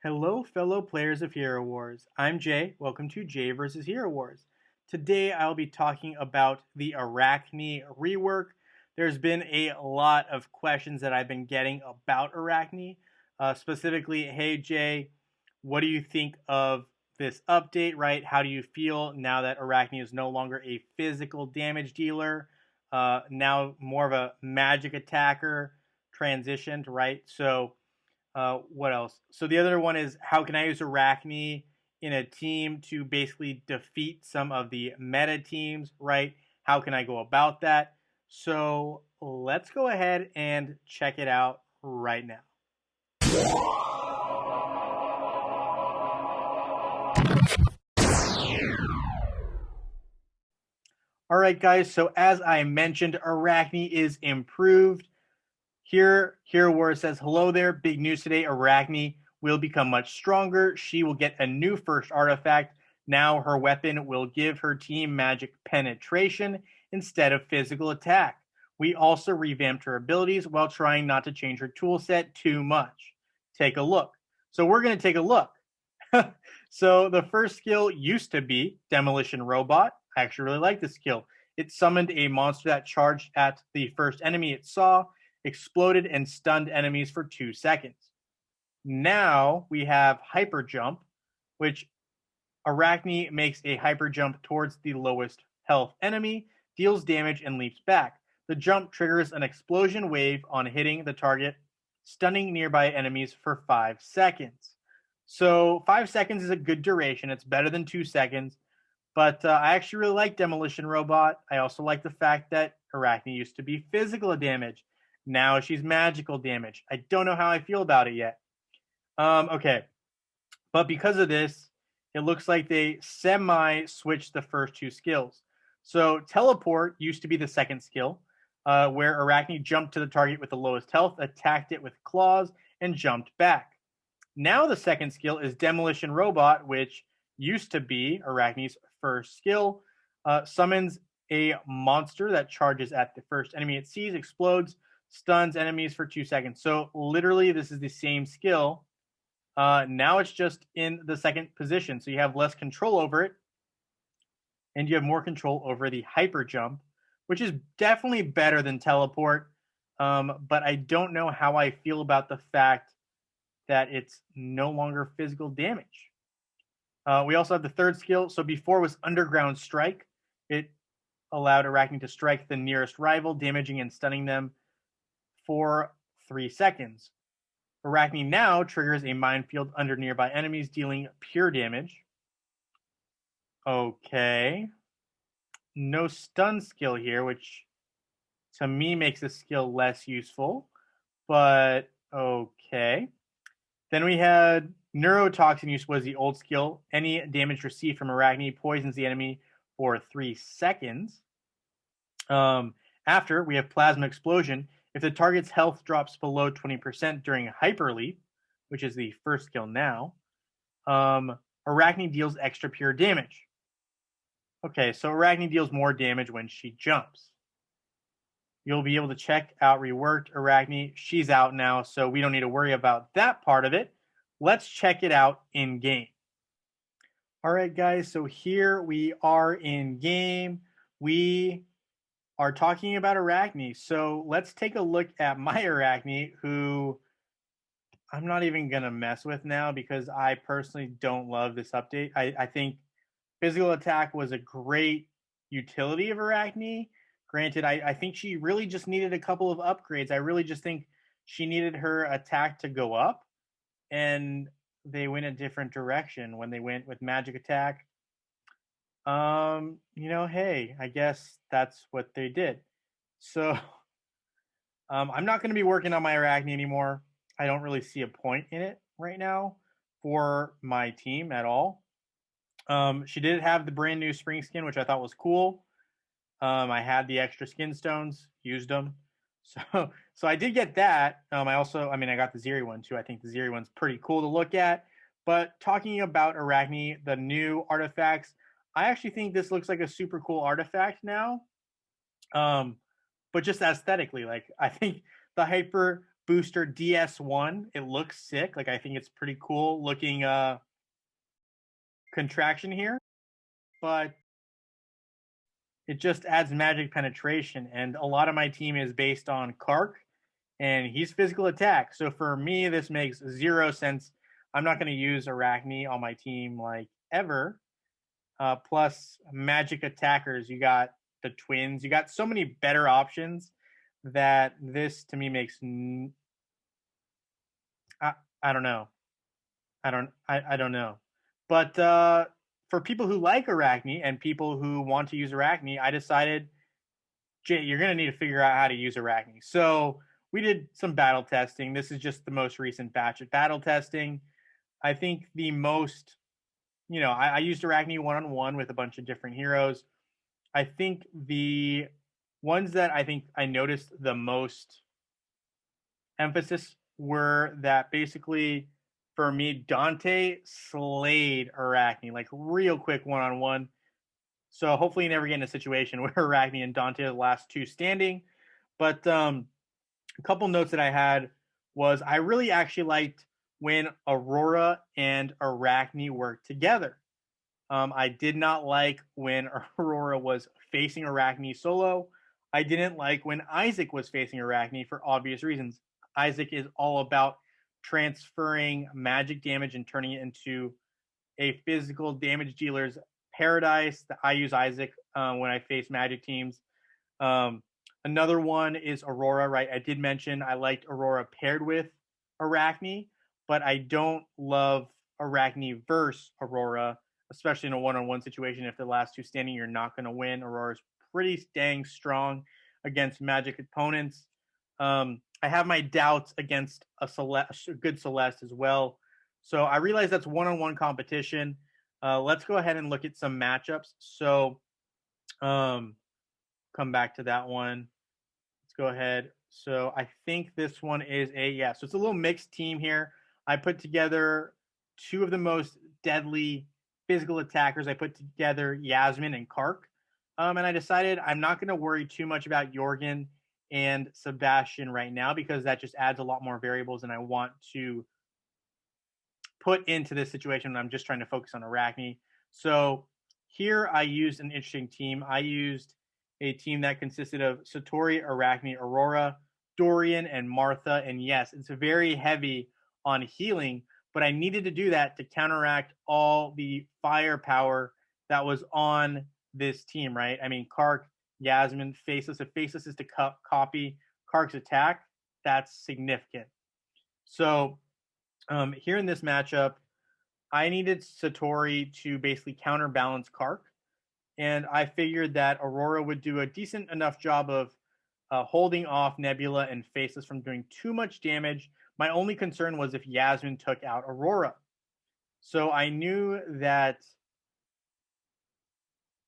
Hello, fellow players of Hero Wars. I'm Jay. Welcome to Jay vs. Hero Wars. Today, I'll be talking about the Arachne rework. There's been a lot of questions that I've been getting about Arachne. Specifically, hey Jay, what do you think of this update, right? How do you feel now that Arachne is no longer a physical damage dealer? Now more of a magic attacker transitioned, right? What else? So the other one is how can I use Arachne in a team to basically defeat some of the meta teams, right? How can I go about that? So let's go ahead and check it out right now. All right, guys. So as I mentioned, Arachne is improved. Here, where it says, hello there, big news today, Arachne will become much stronger. She will get a new first artifact. Now her weapon will give her team magic penetration instead of physical attack. We also revamped her abilities while trying not to change her tool set too much. Take a look. So we're going to take a look. So the first skill used to be Demolition Robot. I actually really like this skill. It summoned a monster that charged at the first enemy it saw, exploded, and stunned enemies for 2 seconds. Now we have Hyper Jump, which Arachne makes a hyper jump towards the lowest health enemy, deals damage, and leaps back. The jump triggers an explosion wave on hitting the target, stunning nearby enemies for 5 seconds. So 5 seconds is a good duration. It's better than 2 seconds. But I actually really like Demolition Robot. I also like the fact that Arachne used to be physical damage. Now she's magical damage. I don't know how I feel about it yet. Okay. But because of this, it looks like they semi-switched the first two skills. So Teleport used to be the second skill, where Arachne jumped to the target with the lowest health, attacked it with claws, and jumped back. Now the second skill is Demolition Robot, which used to be Arachne's first skill. Summons a monster that charges at the first enemy it sees, explodes, stuns enemies for 2 seconds. So literally, this is the same skill. Now it's just in the second position, so you have less control over it, and you have more control over the hyper jump, which is definitely better than teleport. But I don't know how I feel about the fact that it's no longer physical damage. We also have the third skill. So before was Underground Strike. It allowed Arachne to strike the nearest rival, damaging and stunning them for 3 seconds. Arachne now triggers a minefield under nearby enemies, dealing pure damage. Okay. No stun skill here, which to me makes this skill less useful, but okay. Then we had Neurotoxin use was the old skill. Any damage received from Arachne poisons the enemy for 3 seconds. After, we have Plasma Explosion. If the target's health drops below 20% during Hyper Leap, which is the first skill now, Arachne deals extra pure damage. Okay, so Arachne deals more damage when she jumps. You'll be able to check out reworked Arachne. She's out now, so we don't need to worry about that part of it. Let's check it out in game. All right, guys, so here we are in game. We are talking about Arachne. So let's take a look at my Arachne, who I'm not even going to mess with now because I personally don't love this update. I think physical attack was a great utility of Arachne. Granted, I think she really just needed a couple of upgrades. I really just think she needed her attack to go up, and they went a different direction when they went with magic attack. Hey, I guess that's what they did. So, I'm not going to be working on my Arachne anymore. I don't really see a point in it right now for my team at all. She did have the brand new spring skin, which I thought was cool. I had the extra skin stones, used them. So I did get that. I got the Zeri one too. I think the Zeri one's pretty cool to look at. But talking about Arachne, the new artifacts, I actually think this looks like a super cool artifact now. But just aesthetically, like I think the hyper booster DS1. It looks sick. Like, I think it's pretty cool looking contraction here, but it just adds magic penetration. And a lot of my team is based on Kark, and he's physical attack. So for me, this makes 0 sense. I'm not going to use Arachne on my team like ever. Plus magic attackers, you got the twins. You got so many better options that this to me makes. I don't know. I don't know. But for people who like Arachne and people who want to use Arachne, I decided, Jay, you're going to need to figure out how to use Arachne. So we did some battle testing. This is just the most recent batch of battle testing. I think the most, I used Arachne one-on-one with a bunch of different heroes. I think the ones that I think I noticed the most emphasis were that basically for me, Dante slayed Arachne, like real quick one-on-one. So hopefully you never get in a situation where Arachne and Dante are the last two standing. But a couple notes that I had was I really actually liked when Aurora and Arachne worked together. I did not like when Aurora was facing Arachne solo. I didn't like when Isaac was facing Arachne for obvious reasons. Isaac is all about transferring magic damage and turning it into a physical damage dealer's paradise. I use Isaac when I face magic teams. Another one is Aurora, right? I did mention I liked Aurora paired with Arachne, but I don't love Arachne versus Aurora, especially in a one-on-one situation. If the last two standing, you're not going to win. Aurora's pretty dang strong against magic opponents. I have my doubts against a good Celeste as well. So I realize that's one-on-one competition. Let's go ahead and look at some matchups. So come back to that one. Let's go ahead. So I think this one is so it's a little mixed team here. I put together two of the most deadly physical attackers. I put together Yasmin and Kark. And I decided I'm not going to worry too much about Jorgen and Sebastian right now because that just adds a lot more variables than I want to put into this situation when I'm just trying to focus on Arachne. So here I used an interesting team. I used a team that consisted of Satori, Arachne, Aurora, Dorian, and Martha. And yes, it's very heavy on healing, but I needed to do that to counteract all the firepower that was on this team, right? I mean, Kark, Yasmin, Faceless. If Faceless is to copy Kark's attack, that's significant. So here in this matchup, I needed Satori to basically counterbalance Kark. And I figured that Aurora would do a decent enough job of holding off Nebula and Faceless from doing too much damage. My only concern was if Yasmin took out Aurora. So I knew that,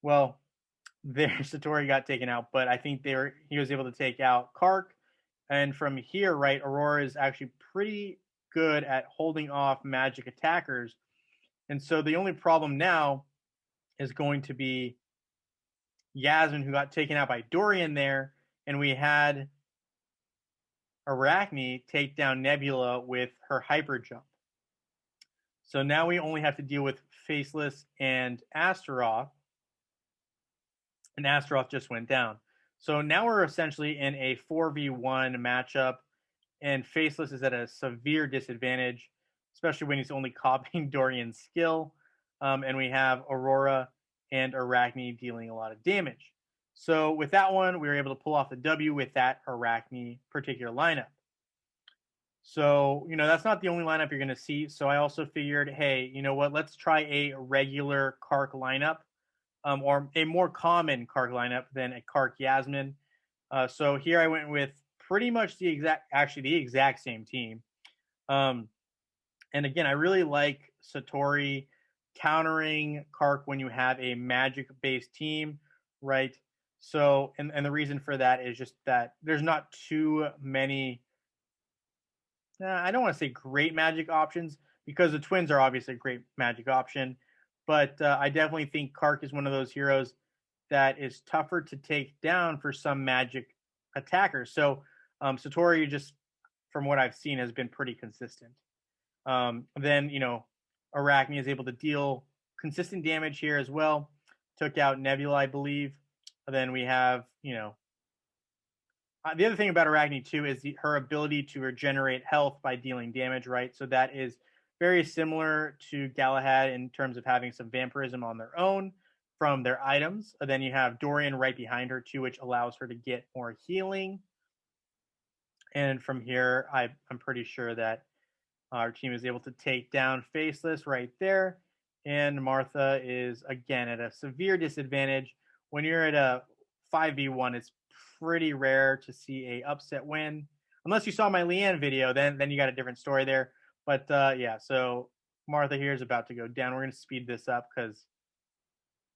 well, their Satori got taken out, but I think he was able to take out Kark. And from here, right, Aurora is actually pretty good at holding off magic attackers. And so the only problem now is going to be Yasmin, who got taken out by Dorian there, and we had Arachne take down Nebula with her hyper jump. So now we only have to deal with Faceless and Astaroth, and Astaroth just went down. So now we're essentially in a 4v1 matchup, and Faceless is at a severe disadvantage, especially when he's only copying Dorian's skill. And we have Aurora and Arachne dealing a lot of damage. So with that one, we were able to pull off the W with that Arachne particular lineup. So, that's not the only lineup you're going to see. So I also figured, hey, you know what? Let's try a regular Kark lineup, or a more common Kark lineup than a Kark Yasmin. So here I went with pretty much the exact same team. And again, I really like Satori countering Kark when you have a magic-based team, right? So, and the reason for that is just that there's not too many, I don't want to say great magic options, because the twins are obviously a great magic option, but I definitely think Kark is one of those heroes that is tougher to take down for some magic attackers. So Satori, just from what I've seen, has been pretty consistent. Then, Arachne is able to deal consistent damage here as well. Took out Nebula, I believe. Then we have, the other thing about Arachne too is her ability to regenerate health by dealing damage, right? So that is very similar to Galahad in terms of having some vampirism on their own from their items. And then you have Dorian right behind her too, which allows her to get more healing. And from here, I'm pretty sure that our team is able to take down Faceless right there. And Martha is, again, at a severe disadvantage. When you're at a 5v1, it's pretty rare to see a upset win. Unless you saw my Leanne video, then you got a different story there. But yeah, so Martha here is about to go down. We're going to speed this up because,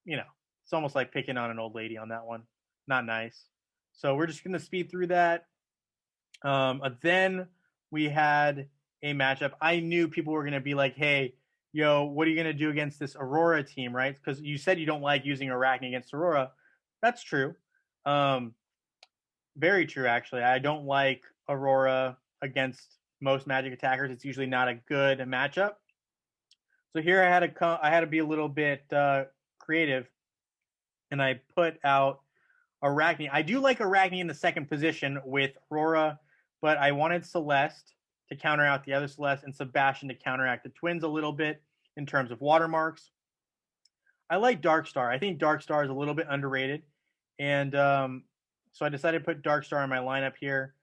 it's almost like picking on an old lady on that one. Not nice. So we're just going to speed through that. Then we had a matchup. I knew people were going to be like, hey, yo, what are you going to do against this Aurora team, right? Because you said you don't like using Arachne against Aurora. That's true. Very true, actually. I don't like Aurora against most magic attackers. It's usually not a good matchup. So here I had to be a little bit creative, and I put out Arachne. I do like Arachne in the second position with Aurora, but I wanted Celeste to counter out the other Celeste and Sebastian to counteract the twins a little bit in terms of watermarks. I like Darkstar. I think Darkstar is a little bit underrated. And so I decided to put Darkstar in my lineup here.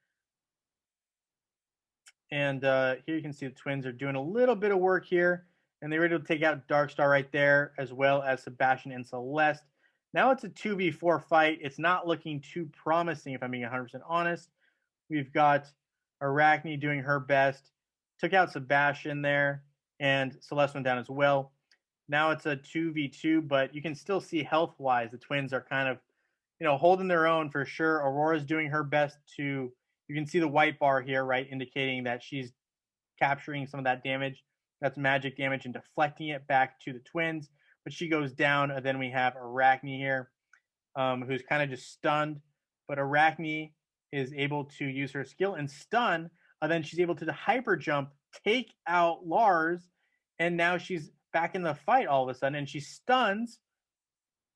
And here you can see the twins are doing a little bit of work here. And they were able to take out Darkstar right there, as well as Sebastian and Celeste. Now it's a 2v4 fight. It's not looking too promising, if I'm being 100% honest. We've got Arachne doing her best. Took out Sebastian there, and Celeste went down as well. Now it's a 2v2, but you can still see health-wise, the twins are kind of, holding their own for sure. Aurora's doing her best you can see the white bar here, right, indicating that she's capturing some of that damage. That's magic damage and deflecting it back to the twins. But she goes down, and then we have Arachne here, who's kind of just stunned. But Arachne is able to use her skill and stun, and then she's able to hyper jump, take out Lars, and now she's back in the fight all of a sudden, and she stuns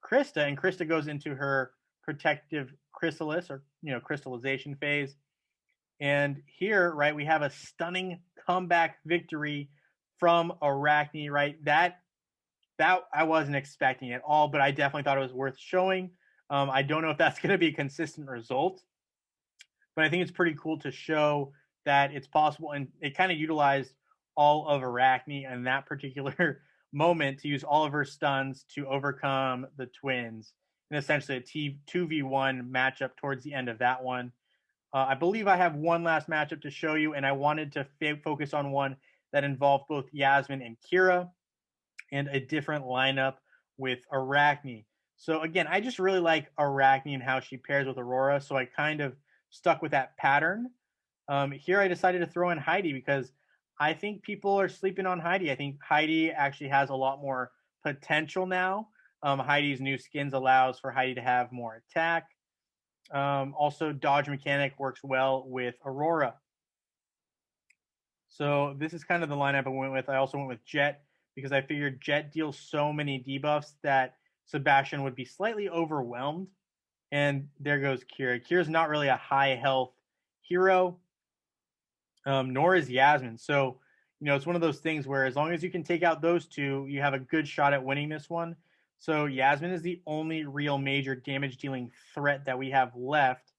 Krista, and Krista goes into her protective chrysalis or crystallization phase. And here, right, we have a stunning comeback victory from Arachne, right? That I wasn't expecting at all, but I definitely thought it was worth showing. I don't know if that's going to be a consistent result, but I think it's pretty cool to show that it's possible. And it kind of utilized all of Arachne in that particular moment to use all of her stuns to overcome the twins in essentially a 2v1 matchup towards the end of that one. I believe I have one last matchup to show you, and I wanted to focus on one that involved both Yasmin and Kira and a different lineup with Arachne. So again, I just really like Arachne and how she pairs with Aurora, so I kind of stuck with that pattern. Here I decided to throw in Heidi because I think people are sleeping on Heidi. I think Heidi actually has a lot more potential now. Heidi's new skins allows for Heidi to have more attack. Also, dodge mechanic works well with Aurora. So this is kind of the lineup I went with. I also went with Jet because I figured Jet deals so many debuffs that Sebastian would be slightly overwhelmed. And there goes Kira. Kira's not really a high health hero, nor is Yasmin. So, it's one of those things where as long as you can take out those two, you have a good shot at winning this one. So Yasmin is the only real major damage dealing threat that we have left.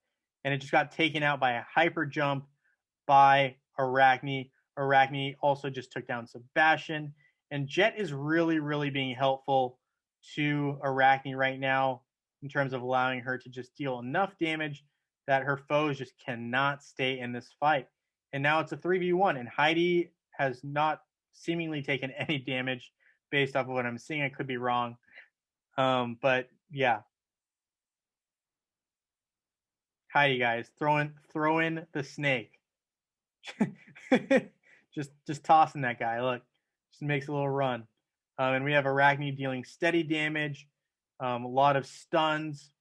And it just got taken out by a hyper jump by Arachne. Arachne also just took down Sebastian. And Jet is really, really being helpful to Arachne right now in terms of allowing her to just deal enough damage that her foes just cannot stay in this fight. And now it's a 3v1, and Heidi has not seemingly taken any damage based off of what I'm seeing. I could be wrong. But yeah. Heidi, guys, throw in the snake. just tossing that guy. Look, just makes a little run. And we have Arachne dealing steady damage, a lot of stuns.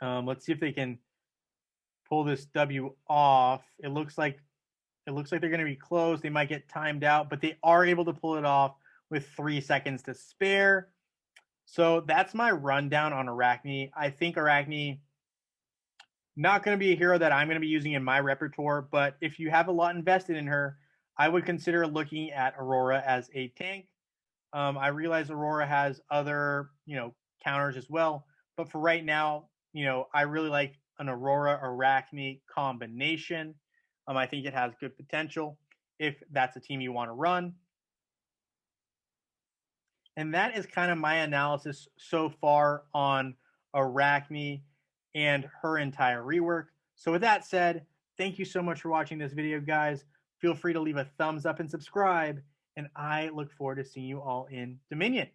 Let's see if they can pull this W off. It looks like they're going to be close. They might get timed out, but they are able to pull it off with 3 seconds to spare. So that's my rundown on Arachne. I think Arachne, not going to be a hero that I'm going to be using in my repertoire, but if you have a lot invested in her, I would consider looking at Aurora as a tank. I realize Aurora has other, counters as well, but for right now, I really like an Aurora Arachne combination. I think it has good potential if that's a team you want to run. And that is kind of my analysis so far on Arachne and her entire rework. So with that said, thank you so much for watching this video, guys. Feel free to leave a thumbs up and subscribe, and I look forward to seeing you all in Dominion.